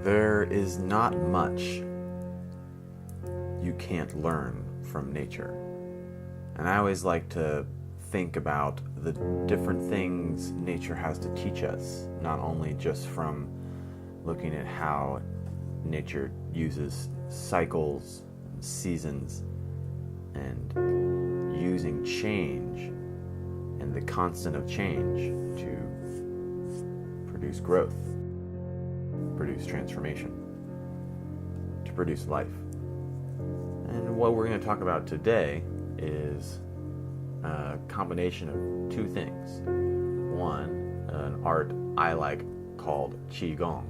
There is not much you can't learn from nature. And I always like to think about the different things nature has to teach us, not only just from looking at how nature uses cycles, seasons, and using change and the constant of change to produce growth, produce transformation, to produce life. And what we're going to talk about today is a combination of two things. One, an art I like called Gong,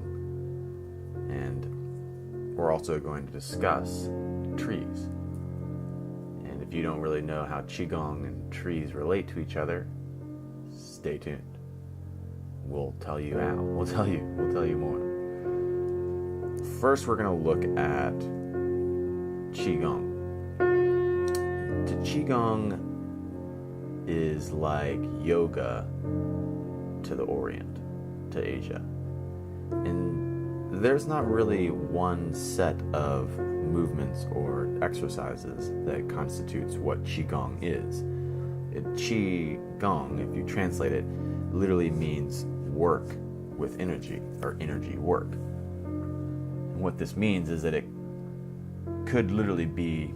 and we're also going to discuss trees. And if you don't really know how Qigong and trees relate to each other, stay tuned. We'll tell you how. We'll tell you more. First, we're going to look at Qigong. Qigong is like yoga to the Orient, to Asia. And there's not really one set of movements or exercises that constitutes what Qigong is. Qigong, if you translate it, literally means work with energy, or energy work. And what this means is that it could literally be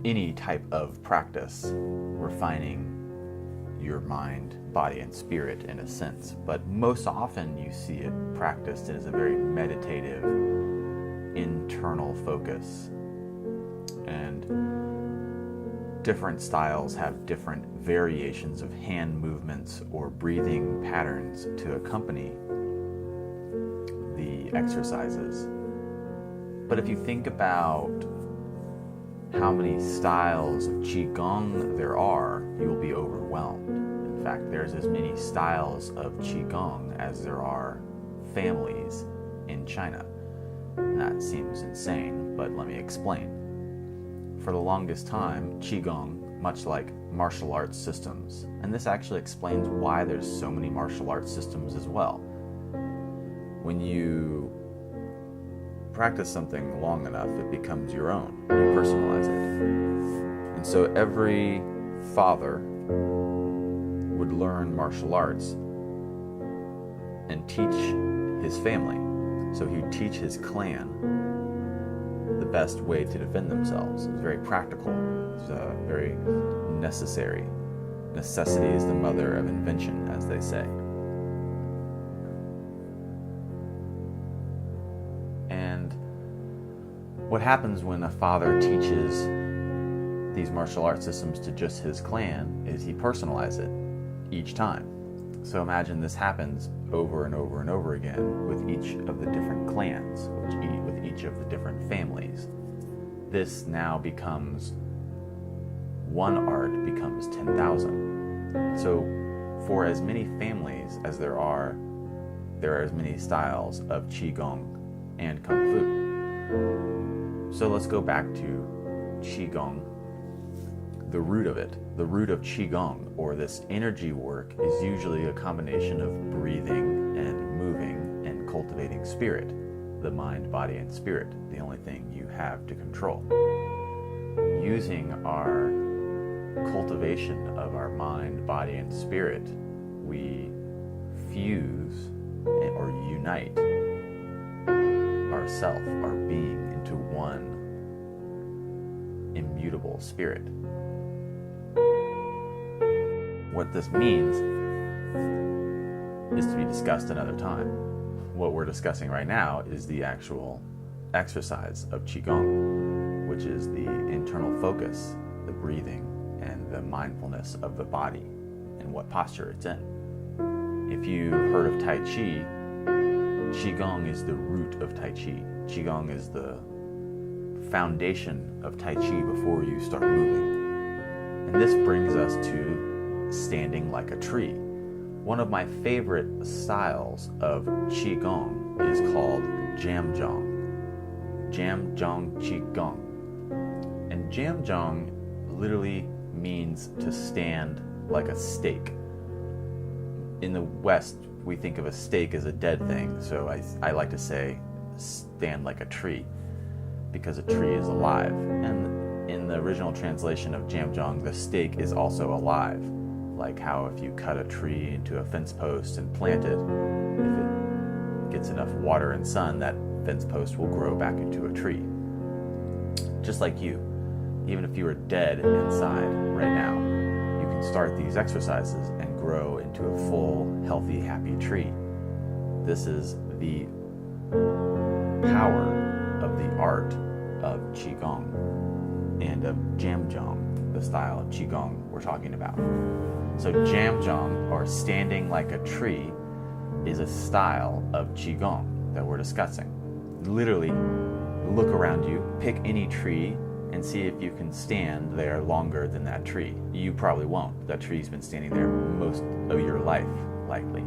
any type of practice, refining your mind, body, and spirit in a sense. But most often you see it practiced as a very meditative, internal focus. And different styles have different variations of hand movements or breathing patterns to accompany the exercises. But if you think about how many styles of Qigong there are, you'll be overwhelmed. In fact, there's as many styles of Qigong as there are families in China. And that seems insane, but let me explain. For the longest time, Qigong, much like martial arts systems, and this actually explains why there's so many martial arts systems as well. When you practice something long enough, it becomes your own. You personalize it. And so every father would learn martial arts and teach his family. So he would teach his clan the best way to defend themselves. It was very practical. It was very necessary. Necessity is the mother of invention, as they say. And what happens when a father teaches these martial arts systems to just his clan is he personalizes it each time. So imagine this happens over and over and over again with each of the different clans, with each of the different families. This now becomes, one art becomes 10,000. So for as many families as there are as many styles of Qigong and Kung Fu. So let's go back to Qigong. The root of it, the root of Qigong, or this energy work, is usually a combination of breathing and moving and cultivating spirit, the mind, body, and spirit, the only thing you have to control. Using our cultivation of our mind, body, and spirit, we fuse or unite ourself, our being, into one immutable spirit. What this means is to be discussed another time. What we're discussing right now is the actual exercise of Qigong, which is the internal focus, the breathing, and the mindfulness of the body and what posture it's in. If you've heard of Tai Chi, Qigong is the root of Tai Chi. Qigong is the foundation of Tai Chi before you start moving. And this brings us to standing like a tree. One of my favorite styles of Qigong is called Jamzhong. Jamzhong Qigong. And Jamzhong literally means to stand like a stake. In the West, we think of a stake as a dead thing, so I like to say stand like a tree, because a tree is alive. And in the original translation of Jamjong, the stake is also alive. Like how if you cut a tree into a fence post and plant it, if it gets enough water and sun, that fence post will grow back into a tree. Just like you, even if you are dead inside right now, you can start these exercises and grow into a full, healthy, happy tree. This is the power of the art of Qigong and of Jamjong, the style of Qigong we're talking about. So Jamjong, or standing like a tree, is a style of Qigong that we're discussing. Literally, look around you, pick any tree, and see if you can stand there longer than that tree. You probably won't. That tree's been standing there most of your life, likely.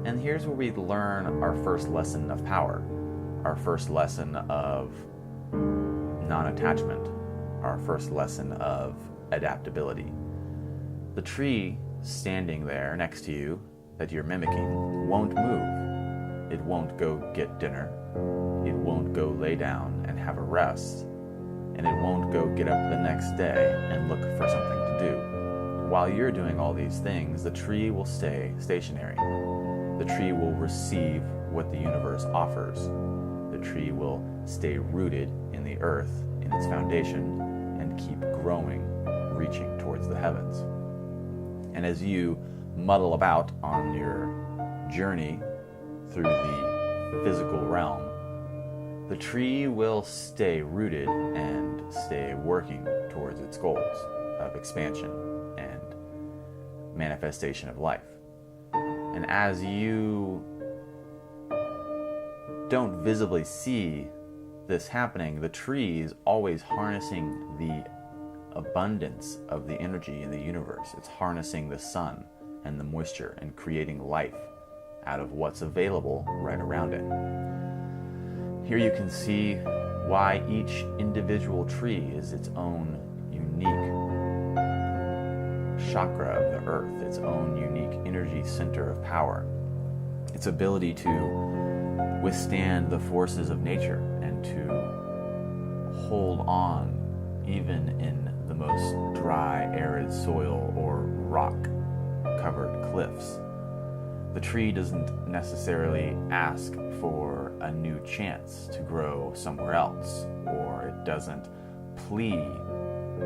And here's where we learn our first lesson of power, our first lesson of non-attachment, our first lesson of adaptability. The tree standing there next to you that you're mimicking won't move. It won't go get dinner. It won't go lay down and have a rest. And it won't go get up the next day and look for something to do. While you're doing all these things, the tree will stay stationary. The tree will receive what the universe offers. The tree will stay rooted in the earth, in its foundation, and keep growing, reaching towards the heavens. And as you muddle about on your journey through the physical realm, the tree will stay rooted and stay working towards its goals of expansion and manifestation of life. And as you don't visibly see this happening, the tree is always harnessing the abundance of the energy in the universe. It's harnessing the sun and the moisture and creating life out of what's available right around it. Here you can see why each individual tree is its own unique chakra of the earth, its own unique energy center of power, its ability to withstand the forces of nature and to hold on even in the most dry, arid soil or rock-covered cliffs. The tree doesn't necessarily ask for a new chance to grow somewhere else, or it doesn't plead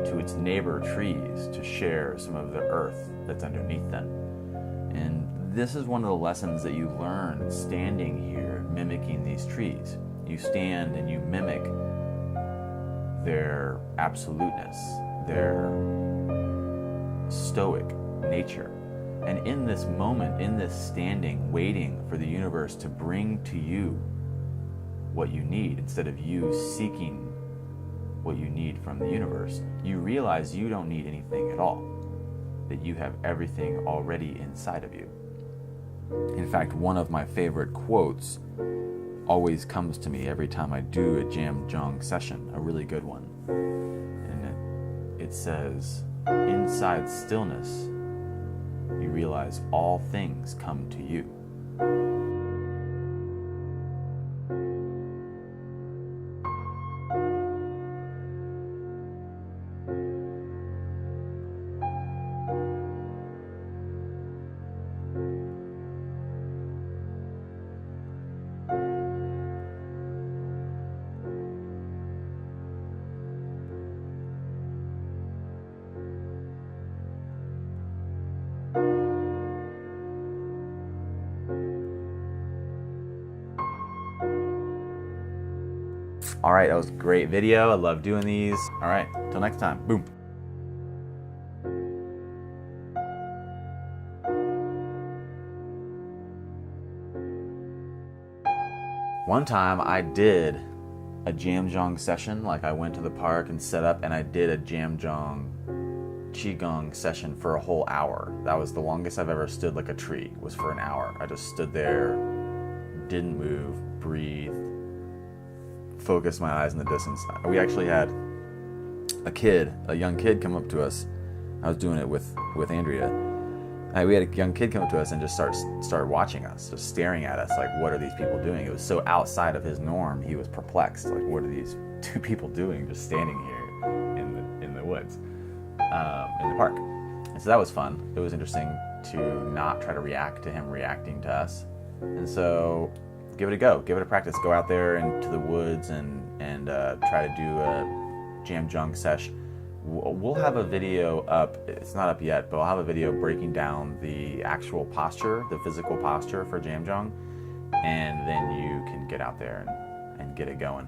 to its neighbor trees to share some of the earth that's underneath them. And this is one of the lessons that you learn standing here mimicking these trees. You stand and you mimic their absoluteness, their stoic nature. And in this moment, in this standing, waiting for the universe to bring to you what you need, instead of you seeking what you need from the universe, you realize you don't need anything at all, that you have everything already inside of you. In fact, one of my favorite quotes always comes to me every time I do a Jamjong session, a really good one. And it says, "Inside stillness, you realize all things come to you." All right, that was a great video. I love doing these. All right, till next time. Boom. One time I did a Jamjong session, like I went to the park and set up and I did a Jamjong Qigong session for a whole hour. That was the longest I've ever stood like a tree, was for an hour. I just stood there, didn't move, breathed, focused my eyes in the distance. We actually had a young kid come up to us. I was doing it with Andrea. I We had a young kid come up to us and just started watching us, just staring at us, like, what are these people doing? It was so outside of his norm. He was perplexed, like, what are these two people doing, just standing here in the woods, in the park? And so that was fun. It was interesting to not try to react to him reacting to us, and so give it a go, give it a practice. Go out there into the woods and try to do a jam jung sesh. We'll have a video up. It's not up yet, but I'll have a video breaking down the actual posture, the physical posture for jam jung, and then you can get out there and get it going.